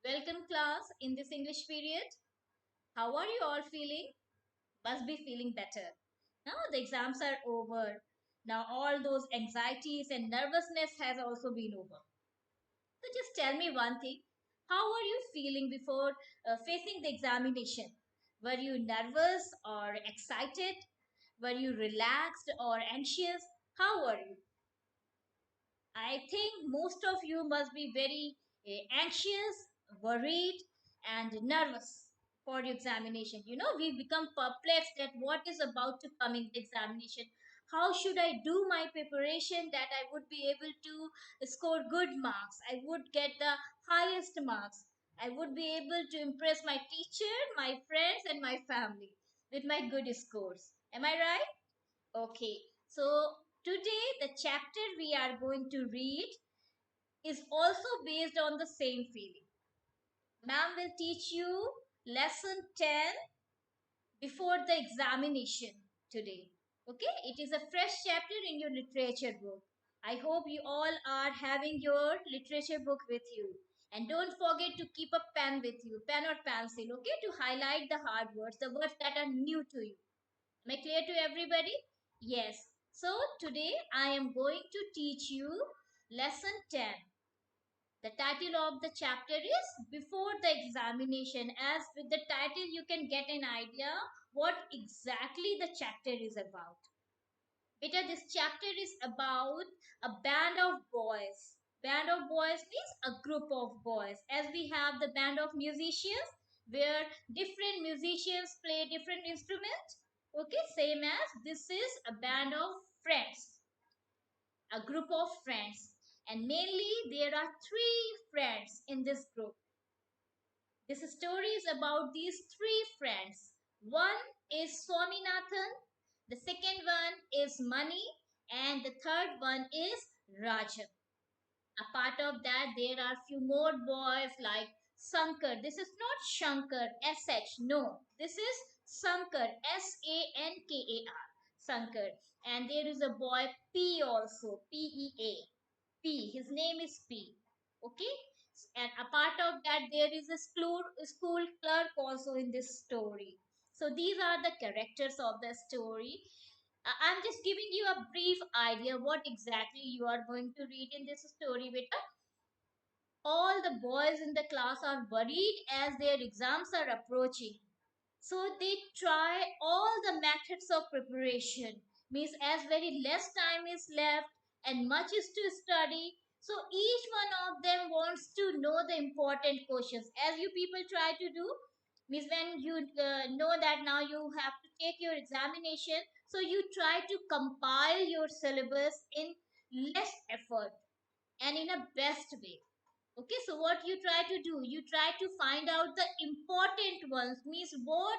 Welcome class in this English period. How are you all feeling? Must be feeling better. Now the exams are over. Now all those anxieties and nervousness has also been over. So just tell me one thing. How are you feeling before facing the examination? Were you nervous or excited? Were you relaxed or anxious? How are you? I think most of you must be very anxious, worried, and nervous for your examination. We become perplexed at what is about to come in the examination. How should I do my preparation that I would be able to score good marks? I would get the highest marks. I would be able to impress my teacher, my friends, and my family with my good scores. Am I right? Okay, so today the chapter we are going to read is also based on the same feeling. Ma'am will teach you lesson 10 before the examination today. Okay, it is a fresh chapter in your literature book. I hope you all are having your literature book with you. And don't forget to keep a pen with you, pen or pencil, okay, to highlight the hard words, the words that are new to you. Am I clear to everybody? Yes. So today I am going to teach you lesson 10. The title of the chapter is Before the Examination. As with the title, you can get an idea what exactly the chapter is about. Beta, this chapter is about a band of boys. Band of boys means a group of boys. As we have the band of musicians, where different musicians play different instruments. Okay, same as this is a band of friends, a group of friends. And mainly there are three friends in this group. This story is about these three friends. One is Swaminathan, the second one is Mani, and the third one is Rajan. A part of that, there are few more boys like Sankar. This is not Shankar, SH. No, this is Sankar, Sankar. Sankar. And there is a boy P also, Pea. P. His name is P. Okay. And a part of that, there is a school clerk also in this story. So these are the characters of the story. I'm just giving you a brief idea what exactly you are going to read in this story, beta. All the boys in the class are worried as their exams are approaching. So they try all the methods of preparation. Means as very less time is left and much is to study. So each one of them wants to know the important questions. As you people try to do, means when you know that now you have to take your examination, so you try to compile your syllabus in less effort and in a best way. Okay, so what you try to do, you try to find out the important ones, means what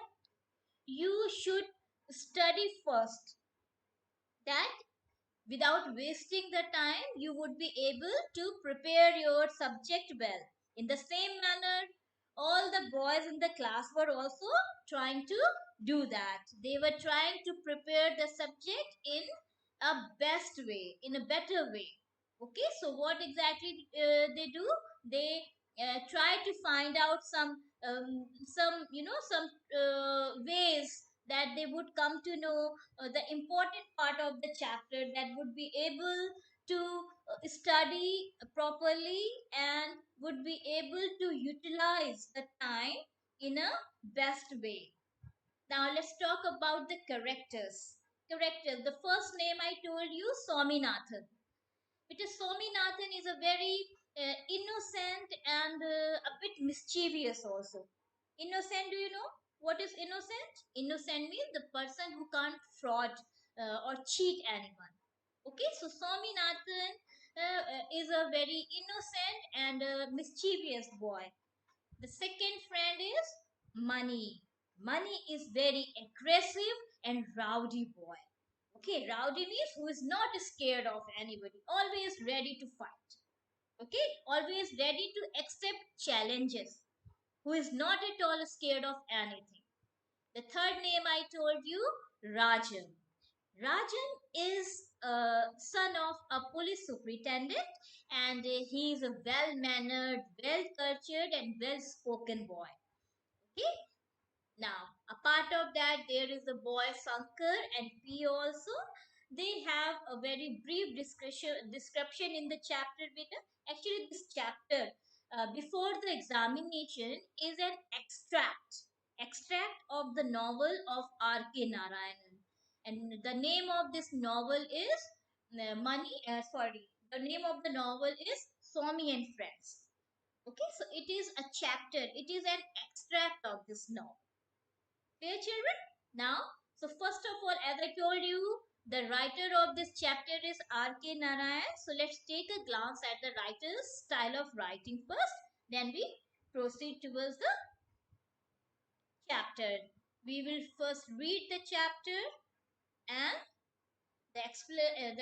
you should study first, that without wasting the time you would be able to prepare your subject well. In the same manner, all the boys in the class were also trying to do that. They were trying to prepare the subject in a best way, in a better way. Okay, so what exactly they do, they try to find out some ways that they would come to know the important part of the chapter, that would be able to study properly and would be able to utilize the time in a best way. Now let's talk about the characters. Characters. The first name I told you, Swaminathan. Because Swaminathan is a very innocent and a bit mischievous also. Innocent, do you know what is innocent? Innocent means the person who can't fraud or cheat anyone. Okay, so Swaminathan is a very innocent and mischievous boy. The second friend is Money. Money is very aggressive and rowdy boy. Okay, rowdy means who is not scared of anybody, always ready to fight. Okay, always ready to accept challenges, who is not at all scared of anything. The third name I told you, Rajan. Rajan is son of a police superintendent, and he is a well mannered, well cultured, and well spoken boy. Okay, now, a part of that, there is the boy Sankar and P also. They have a very brief description in the chapter. Beta. Actually, this chapter before the examination is an extract of the novel of R.K. Narayanan. And the name of this novel is the name of the novel is Swami and Friends. Okay, so it is a chapter, it is an extract of this novel. Clear, children? Now, so first of all, as I told you, the writer of this chapter is R.K. Narayan. So let's take a glance at the writer's style of writing first. Then we proceed towards the chapter. We will first read the chapter, and the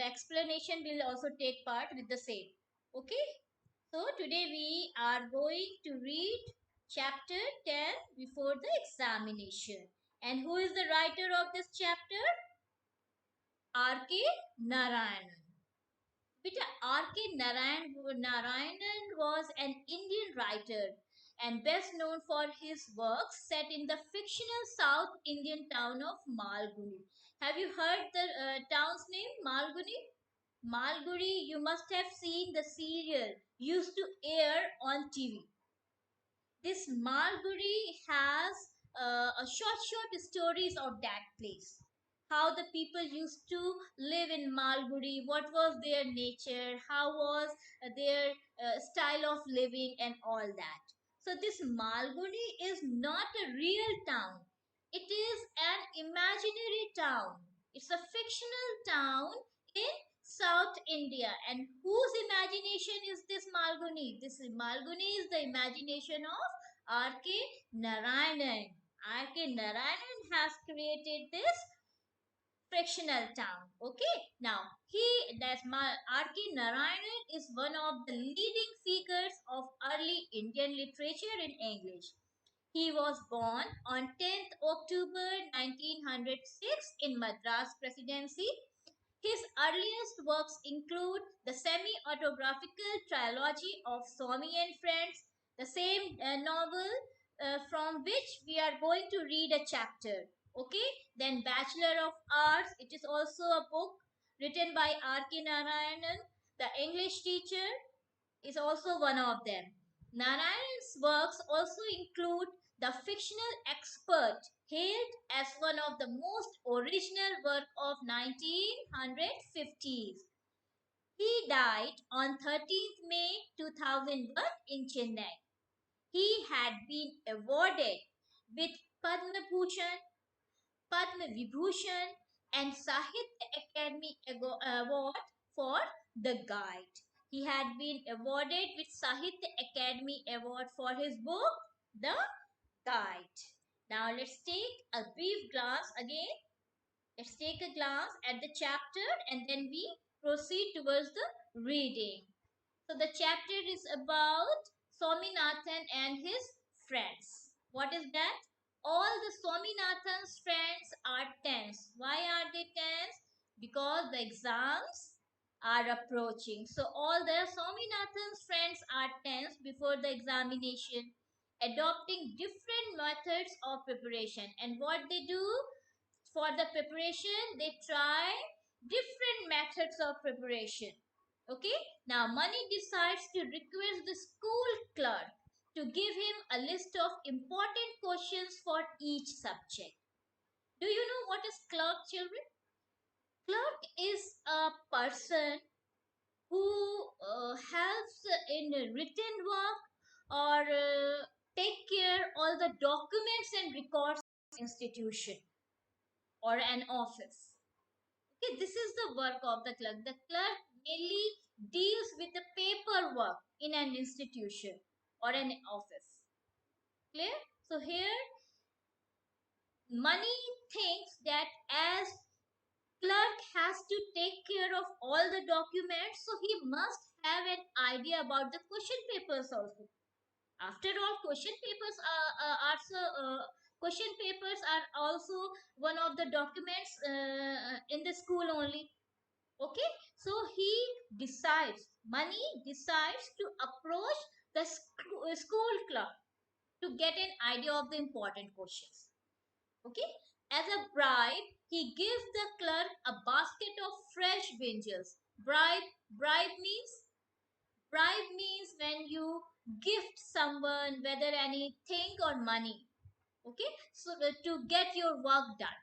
explanation will also take part with the same. Okay? So today we are going to read chapter 10 before the examination. And who is the writer of this chapter? R.K. Narayanan. Beta Narayanan was an Indian writer and best known for his works set in the fictional South Indian town of Malguni. Have you heard the town's name, Malguni? Malguri, you must have seen the serial used to air on TV. This Malguri has a short stories of that place. How the people used to live in Malguri, what was their nature, how was their style of living, and all that. So, this Malguri is not a real town, it is an imaginary town. It's a fictional town in South India. And whose imagination is this Malguni? This Malguni is the imagination of R.K. Narayanan. R.K. Narayanan has created this fictional town. Okay, now R.K. Narayanan is one of the leading figures of early Indian literature in English. He was born on 10th October 1906 in Madras Presidency. His earliest works include the semi autographical trilogy of Swami and Friends, the same novel from which we are going to read a chapter. Okay, then Bachelor of Arts, it is also a book written by R.K. Narayanan, the English teacher, is also one of them. Narayan's works also include The Fictional Expert, hailed as one of the most original work of 1950s. He died on 13th May 2001 in Chennai. He had been awarded with Padma Bhushan, Padma Vibhushan, and Sahitya Academy Award for The Guide. He had been awarded with Sahitya Academy Award for his book The Guide. Now let's take a brief glance again. Let's take a glance at the chapter and then we proceed towards the reading. So the chapter is about Swaminathan and his friends. What is that? All the Swaminathan's friends are tense. Why are they tense? Because the exams are approaching. So all the Swaminathan's friends are tense before the examination, adopting different methods of preparation. And what they do for the preparation, they try different methods of preparation. Okay, now Mani decides to request the school clerk to give him a list of important questions for each subject. Do you know what is clerk, children? Clerk is a person who helps in written work or take care all the documents and records of institution or an office. Okay, this is the work of the clerk. The clerk mainly deals with the paperwork in an institution or an office. Clear? So here, Mani thinks that as clerk has to take care of all the documents, so he must have an idea about the question papers also. After all, question papers are also one of the documents in the school only. Okay, so he decides, Mani decides to approach the school clerk to get an idea of the important questions. Okay, as a bribe, he gives the clerk a basket of fresh brinjals. Bribe means when you gift someone, whether anything or money. Okay, so to get your work done.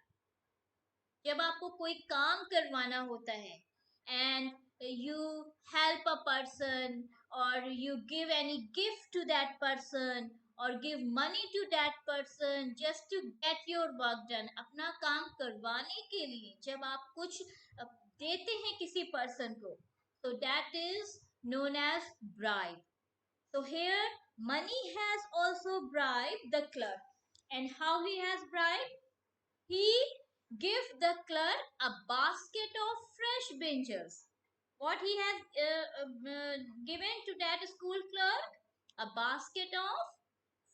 जब आपको कोई काम करवाना होता है and you help a person or you give any gift to that person or give money to that person just to get your work done, अपना काम करवाने के लिए जब आप कुछ देते हैं किसी person को, so that is known as bribe. So here money has also bribed the clerk. And how he has bribed? He give the clerk a basket of fresh brinjals. What he has given to that school clerk? A basket of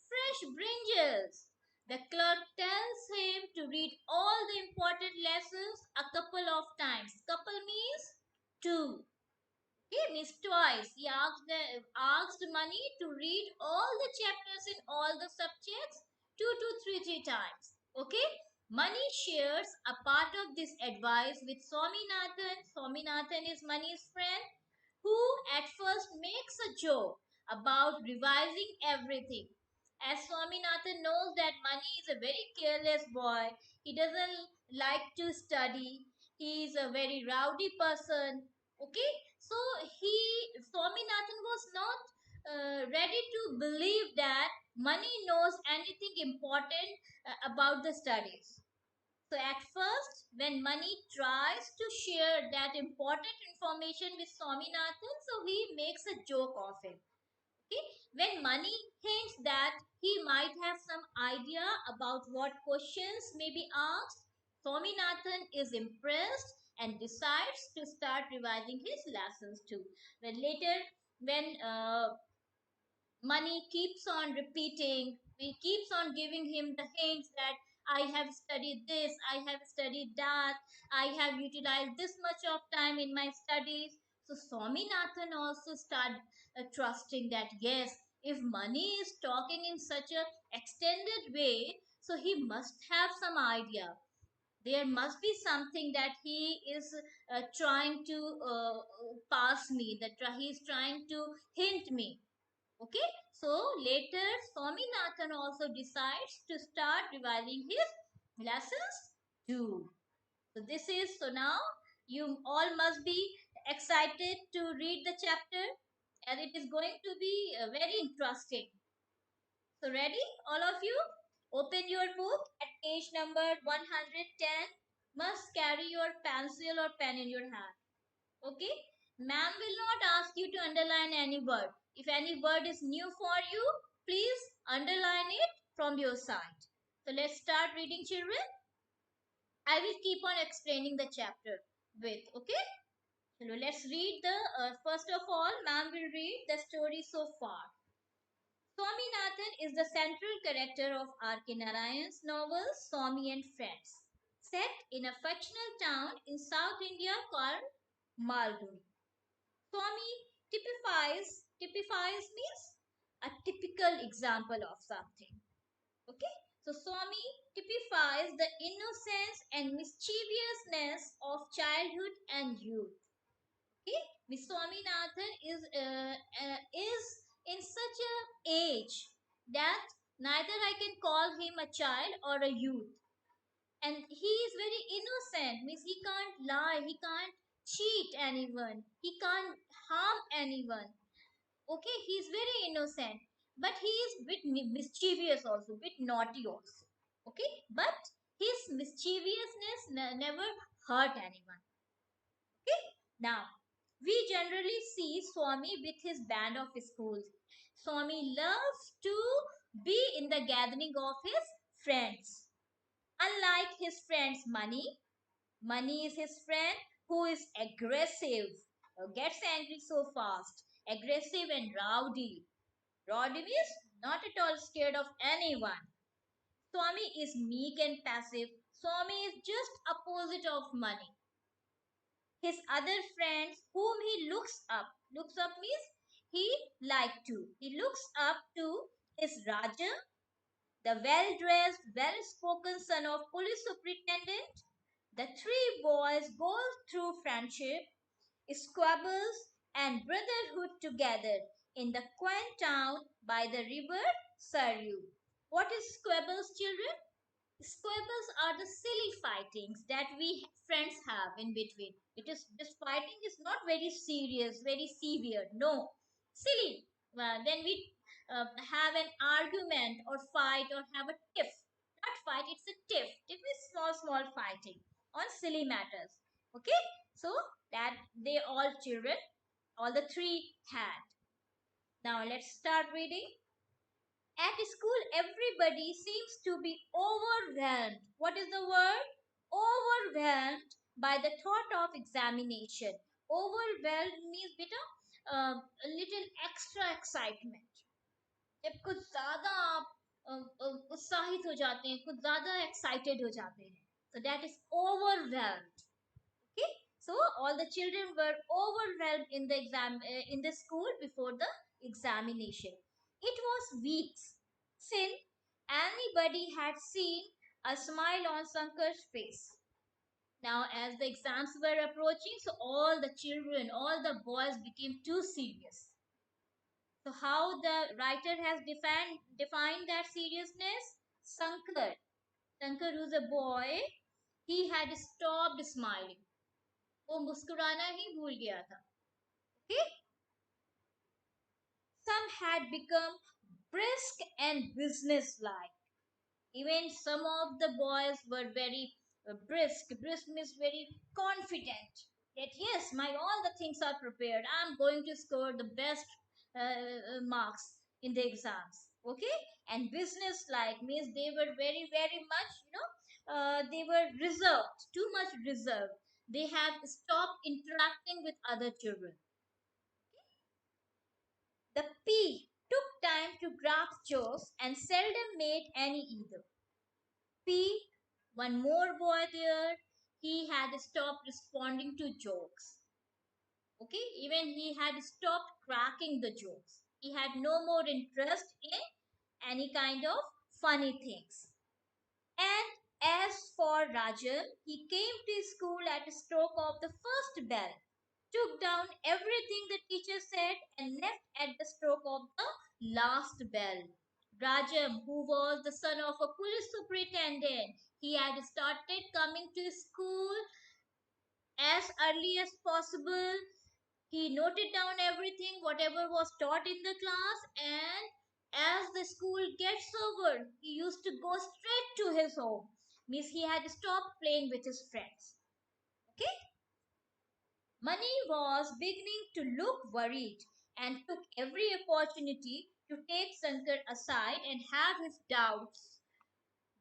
fresh brinjals. The clerk tells him to read all the important lessons a couple of times. Couple means two. He missed twice. He asked Money to read all the chapters in all the subjects two to three times. Okay? Money shares a part of this advice with Swaminathan. Swaminathan is Money's friend, who at first makes a joke about revising everything. As Swaminathan knows that Money is a very careless boy, he doesn't like to study, he is a very rowdy person. Okay, so he Swaminathan was not ready to believe that Money knows anything important about the studies. So at first, when Money tries to share that important information with Swaminathan, so he makes a joke of it. Okay? When Money hints that he might have some idea about what questions may be asked, Swaminathan is impressed and decides to start revising his lessons too. When later, when Money keeps on repeating, he keeps on giving him the hints that I have studied this, I have studied that, I have utilized this much of time in my studies. So Swaminathan also started trusting that yes, if Money is talking in such a extended way, so he must have some idea. There must be something that he is trying to pass me, that he is trying to hint me. Okay, so later Swaminathan also decides to start revising his lessons too. So this is, so now you all must be excited to read the chapter, and it is going to be very interesting. So ready, all of you? Open your book at page number 110. Must carry your pencil or pen in your hand. Okay, ma'am will not ask you to underline any word. If any word is new for you, please underline it from your side. So let's start reading, children. I will keep on explaining the chapter with, okay. So let's read the first of all, ma'am will read the story so far. Swaminathan is the central character of R.K. Narayan's novel Swami and Friends, set in a fictional town in South India called Malguni. Swami typifies means a typical example of something. Okay, so Swami typifies the innocence and mischievousness of childhood and youth. Okay, Miss Swaminathan is in such a age that neither I can call him a child or a youth, and he is very innocent. Means he can't lie, he can't cheat anyone, he can't harm anyone. Okay, he is very innocent, but he is bit mischievous also, bit naughty also. Okay, but his mischievousness never hurt anyone. Okay, now we generally see Swami with his band of schools. Swami loves to be in the gathering of his friends. Unlike his friends Money is his friend who is aggressive, gets angry so fast, aggressive and rowdy. Rowdy means not at all scared of anyone. Swami is meek and passive. Swami is just opposite of Money. His other friends whom he looks up means he he looks up to his Raja, the well-dressed, well-spoken son of police superintendent. The three boys go through friendship, squabbles, and brotherhood together in the quaint town by the river Saryu. What is squabbles, children? Squabbles are the silly fightings that we friends have in between. It is this fighting is not very serious, very severe. No, silly. When we have an argument or fight or have a tiff, not fight, it's a tiff. Tiff is small fighting on silly matters. Okay, so that they all children, all the three had. Now let's start reading. At school, everybody seems to be overwhelmed. What is the word? Overwhelmed by the thought of examination. Overwhelmed means beta a little extra excitement. जब कुछ ज़्यादा आप उत्साहित हो जाते हैं, कुछ ज़्यादा excited हो जाते हैं. So that is overwhelmed. Okay, so all the children were overwhelmed in the in the school before the examination. It was weeks since anybody had seen a smile on Sankar's face. Now, as the exams were approaching, so all the children, all the boys became too serious. So, how the writer has defined that seriousness? Sankar, Sankar, who's a boy, he had stopped smiling. वो मुस्कुराना ही भूल गया था. Okay? Some had become brisk and businesslike. Even some of the boys were very brisk. Brisk means very confident. That yes, my all the things are prepared. I'm going to score the best marks in the exams. Okay, and businesslike means they were very much, they were reserved, too much reserved. They had stopped interacting with other children. The P took time to grasp jokes and seldom made any either. P, one more boy there, he had stopped responding to jokes. Okay, even he had stopped cracking the jokes. He had no more interest in any kind of funny things. And as for Rajan, he came to school at the stroke of the first bell, took down everything the teacher said, and left at the stroke of the last bell. Rajam, who was the son of a police superintendent, he had started coming to school as early as possible. He noted down everything, whatever was taught in the class, and as the school gets over, he used to go straight to his home. Means he had stopped playing with his friends. Okay? Mani was beginning to look worried and took every opportunity to take Sankar aside and have his doubts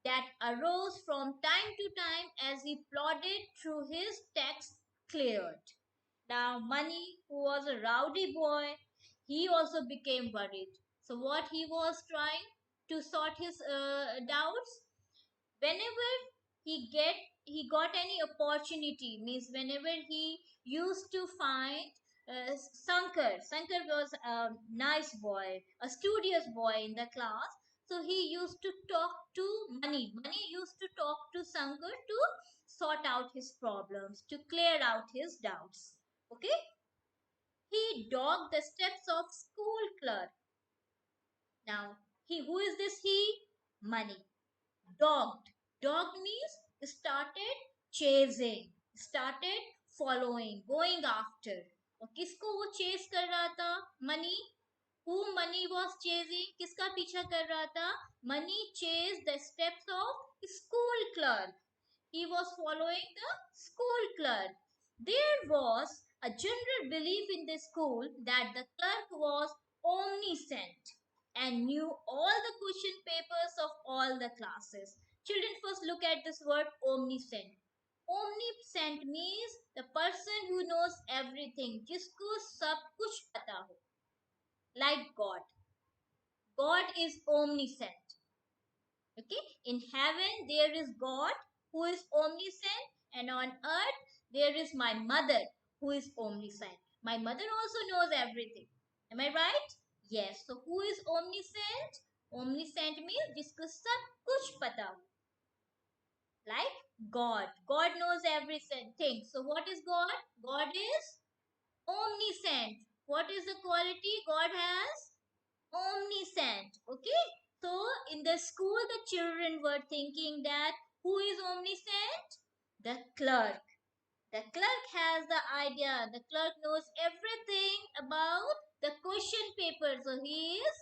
that arose from time to time as he plodded through his text cleared. Now, Mani, who was a rowdy boy, he also became worried. So, what he was trying to sort his doubts, whenever he got any opportunity, means whenever he used to find Sankar was a nice boy, a studious boy in the class. So he used to talk to Mani used to talk to Sankar to sort out his problems, to clear out his doubts. Okay, he dogged the steps of school clerk. Now he, who is this he? Mani. Dogged. Dogged means started chasing, started following, going after. और किसको वो chess कर रहा था? Money. Who Mani was chasing? किसका पीछा कर रहा था? Mani chased the steps of school clerk. He was following the school clerk. There was a general belief in the school that the clerk was omniscient and knew all the question papers of all the classes. Children, first look at this word omniscient. Omniscient means the person who knows everything, जिसको सब कुछ पता हो. Like God. God is omniscient. Okay, in heaven there is God who is omniscient, and on earth there is my mother who is omniscient. My mother also knows everything. Am I right? Yes. So who is omniscient? Omniscient means जिसको सब कुछ पता हो. Like God. God knows everything. So what is God? God is omniscient. What is the quality God has? Omniscient. Okay. So in the school, the children were thinking that who is omniscient? The clerk. The clerk has the idea. The clerk knows everything about the question paper. So he is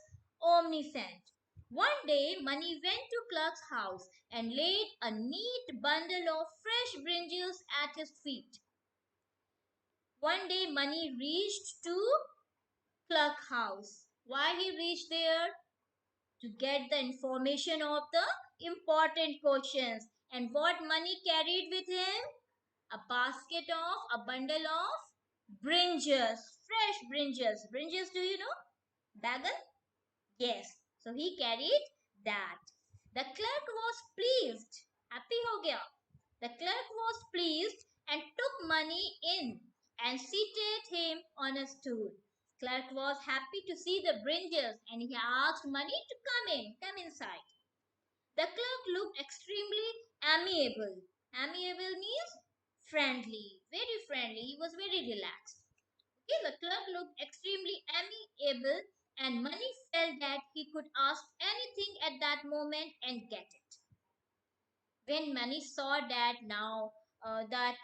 omniscient. One day, Money went to clerk's house and laid a neat bundle of fresh brinjals at his feet. One day, Money reached to clerk house. Why he reached there? To get the information of the important questions. And what Money carried with him? A basket of, a bundle of brinjals, fresh brinjals. Brinjals, do you know? Bagal? Yes. So he carried that. The clerk was pleased. Happy ho gaya. The clerk was pleased and took Money in and seated him on a stool. Clerk was happy to see the brinjals and he asked Money to come inside. The clerk looked extremely amiable. Amiable means friendly, very friendly. He was very relaxed. Okay, the clerk looked extremely amiable and Money felt that he could ask anything at that moment and get it. When Money saw that now that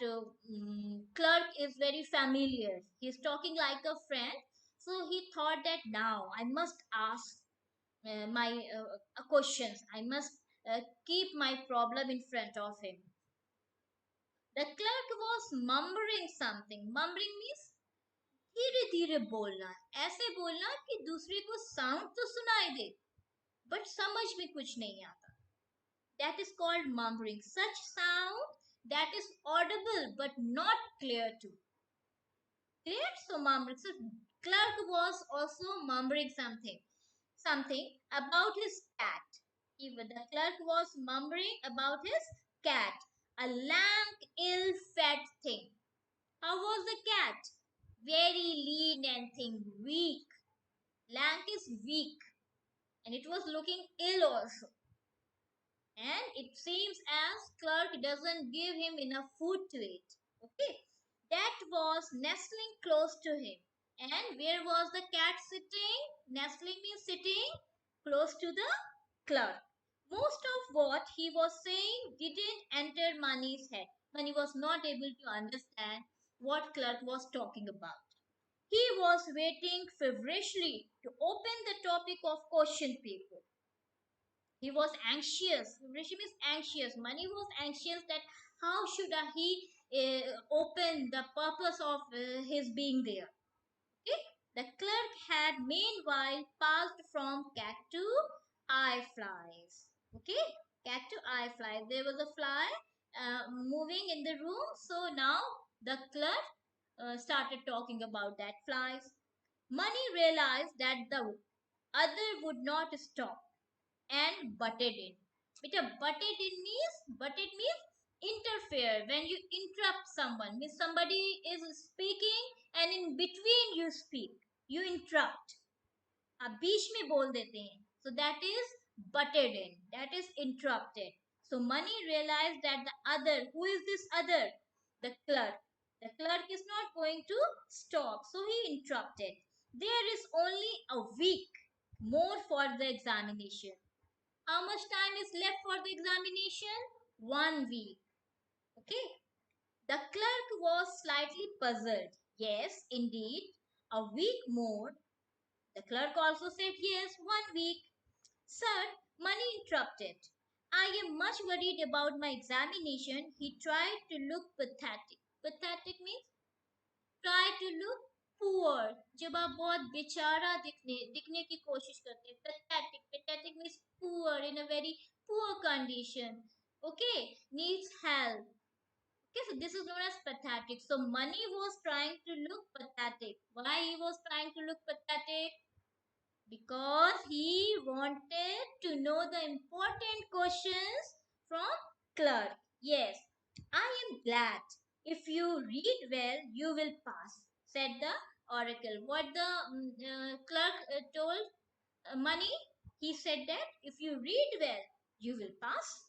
clerk is very familiar, he's talking like a friend, so he thought that now I must ask my questions. I must keep my problem in front of him. The clerk was mumbling something. Mumbling means धीरे धीरे बोलना, ऐसे बोलना कि दूसरे को sound तो सुनाई दे बट समझ में कुछ नहीं आता. That is called mumbling. Such sound that is audible but not clear too. Clear? So mumbling. So clerk was also mumbling something about his cat. Even the clerk was mumbling about his cat, a lank, ill-fed thing. How was the cat? Very lean and thin, weak. Lank is weak, and it was looking ill also. And it seems as clerk doesn't give him enough food to eat. Okay, that was nestling close to him. And where was the cat sitting? Nestling means sitting close to the clerk. Most of what he was saying didn't enter Mani's head. Mani was not able to understand what clerk was talking about. He was waiting feverishly to open the topic of question paper. He was anxious. Feverishly means anxious. Mani was anxious that how should he open the purpose of his being there. Okay? The clerk had meanwhile passed from cat to eye flies. Okay? Cat to eye flies. There was a fly moving in the room. So now the clerk started talking about that flies. Money realized that the other would not stop and butted in. Beta butted means interfere. When you interrupt someone, means somebody is speaking and in between you speak, you interrupt. आप बीच में बोल देते हैं. So that is butted in. That is interrupted. So Money realized that the other, who is this other? The clerk. The clerk is not going to stop. So he interrupted. There is only a week more for the examination. How much time is left for the examination? 1 week. Okay. The clerk was slightly puzzled. Yes, indeed, a week more. The clerk also said yes, 1 week. Sir, Money interrupted. I am much worried about my examination. He tried to look pathetic. Pathetic means try to look poor. जब आप बहुत बेचारा दिखने की कोशिश करते हैं. Pathetic means poor, in a very poor condition. Okay, needs help. Okay, so this is known as pathetic. So Money was trying to look pathetic. Why he was trying to look pathetic? Because he wanted to know the important questions from clerk. Yes, I am glad. If you read well, you will pass, said the oracle. What the clerk told Money? He said that if you read well, you will pass.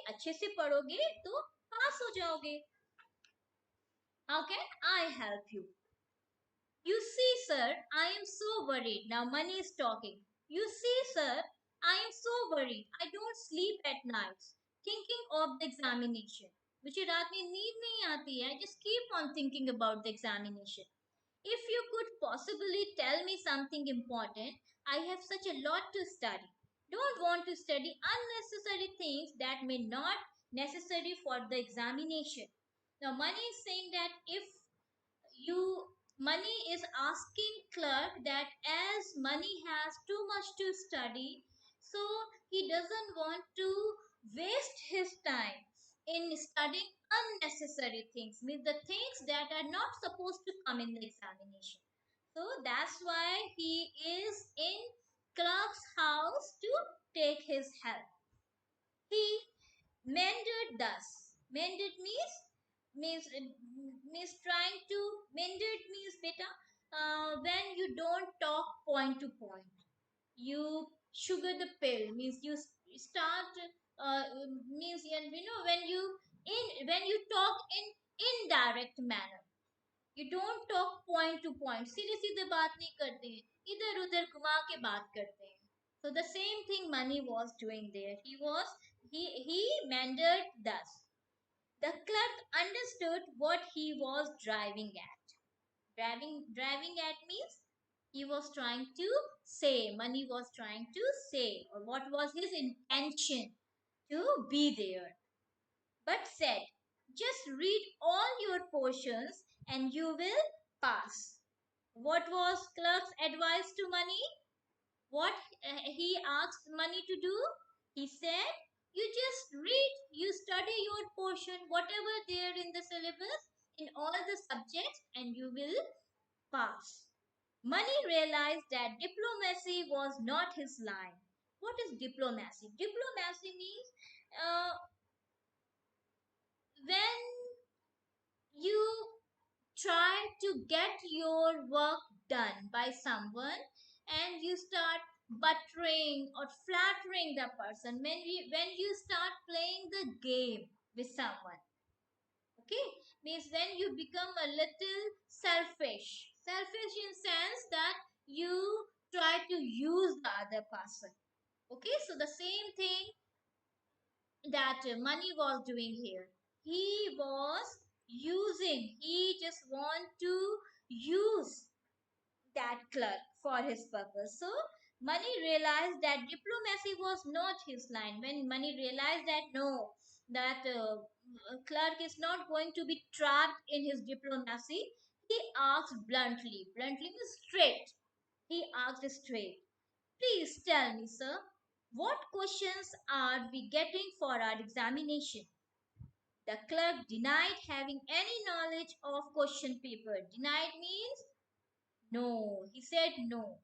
अच्छे से पढ़ोगे तो पास हो जाओगे. How can I help you? You see, sir, I am so worried. Now Money is talking. You see, sir, I am so worried. I don't sleep at nights thinking of the examination. मुझे रात में नींद नहीं आती है. I just keep on thinking about the examination. If you could possibly tell me something important, I have such a lot to study. Don't want to study unnecessary things that may not necessary for the examination. Now Money is saying that if you Money is asking clerk that as Money has too much to study, so he doesn't want to waste his time in studying unnecessary things, means the things that are not supposed to come in the examination. So that's why he is in clerk's house to take his help. He mended thus. Mended means trying to mended means beta, when you don't talk point to point. You sugar the pill means you start, means when you when you talk in indirect manner. You don't talk point to point. सीधे सीधे बात नहीं करते हैं. इधर उधर घुमा के बात करते हैं. So the same thing Money was doing there. He meandered thus. The clerk understood what he was driving at. Driving at means he was trying to say. Money was trying to say, or what was his intention to be there. But said, just read all your portions and you will pass. What was clerk's advice to Money? What he asked Money to do? He said, you just read, you study your portion, whatever there in the syllabus, in all the subjects, and you will pass. Money realized that diplomacy was not his line. What is diplomacy? Diplomacy means uh, when you try to get your work done by someone and you start buttering or flattering the person, when you start playing the game with someone, okay, means when you become a little selfish in sense that you try to use the other person. Okay, so the same thing that Money was doing here. He was he just want to use that clerk for his purpose. So Money realized that diplomacy was not his line. When Money realized that no, that clerk is not going to be trapped in his diplomacy, he asked bluntly. Bluntly means straight. He asked straight. Please tell me, sir, what questions are we getting for our examination? The clerk denied having any knowledge of question paper. Denied means no. He said no.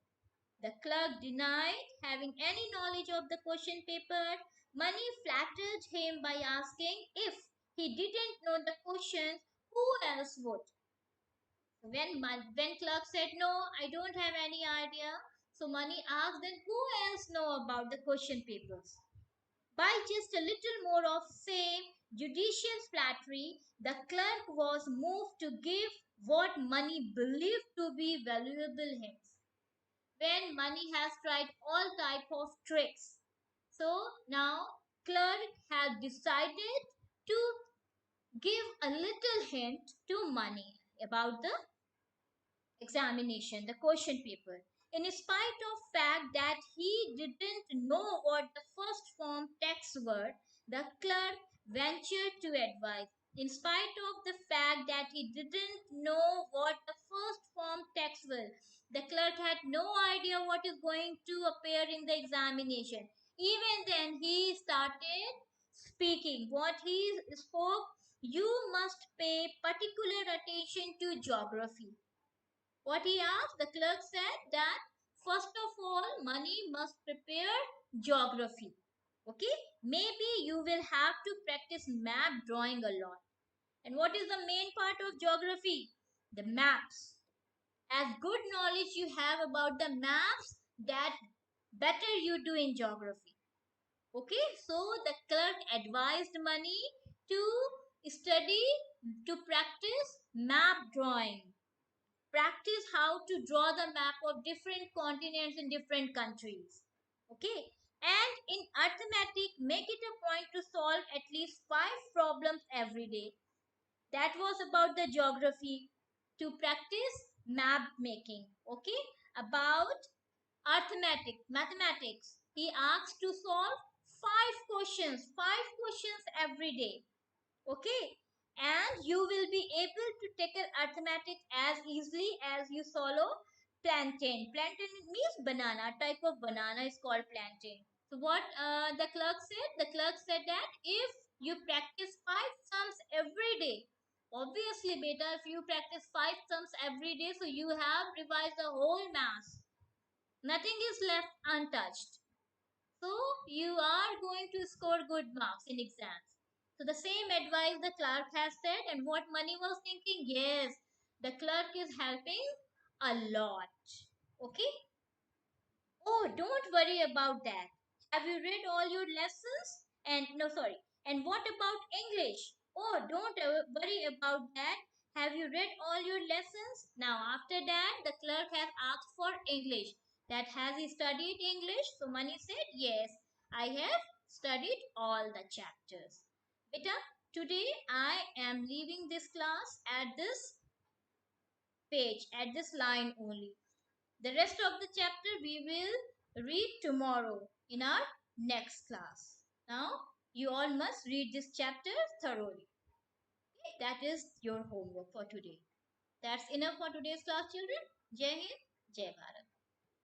The clerk denied having any knowledge of the question paper. Money flattered him by asking if he didn't know the questions, who else would? When clerk said no, I don't have any idea. So Money asked, then who else know about the question papers? By just a little more of same judicious flattery, the clerk was moved to give what Money believed to be valuable hints. When Money has tried all type of tricks, so now clerk had decided to give a little hint to Money about the examination, the question paper. In spite of fact that he didn't know what the first form texts were, the clerk ventured to advise. In spite of the fact that he didn't know what the first form texts were, the clerk had no idea what is going to appear in the examination. Even then, he started speaking. What he spoke, you must pay particular attention to geography. What he asked, the clerk said that first of all, Money must prepare geography. Okay, maybe you will have to practice map drawing a lot. And what is the main part of geography? The maps. As good knowledge you have about the maps, that better you do in geography. Okay, so the clerk advised Money to study, to practice map drawing. Practice how to draw the map of different continents in different countries. Okay, and in arithmetic, make it a point to solve at least 5 problems every day. That was about the geography. To practice map making. Okay, about arithmetic, mathematics, he asked to solve 5 questions every day. Okay, and you will be able to tackle arithmetic as easily as you follow plantain. Plantain means banana. Type of banana is called plantain. So what the clerk said? The clerk said that if you practice 5 sums every day, obviously beta, if you practice 5 sums every day, so you have revised the whole mass. Nothing is left untouched. So you are going to score good marks in exams. So the same advice the clerk has said, and what Money was thinking, yes, the clerk is helping a lot. Okay? Oh, don't worry about that. Have you read all your lessons? And no, sorry. And what about English? Oh, don't worry about that. Have you read all your lessons? Now, after that, the clerk has asked for English. That has he studied English? So Money said, yes, I have studied all the chapters. Beta, today I am leaving this class at this page, at this line only. The rest of the chapter we will read tomorrow in our next class. Now, you all must read this chapter thoroughly. Okay? That is your homework for today. That's enough for today's class, children. Jai Hind, Jai Bharat.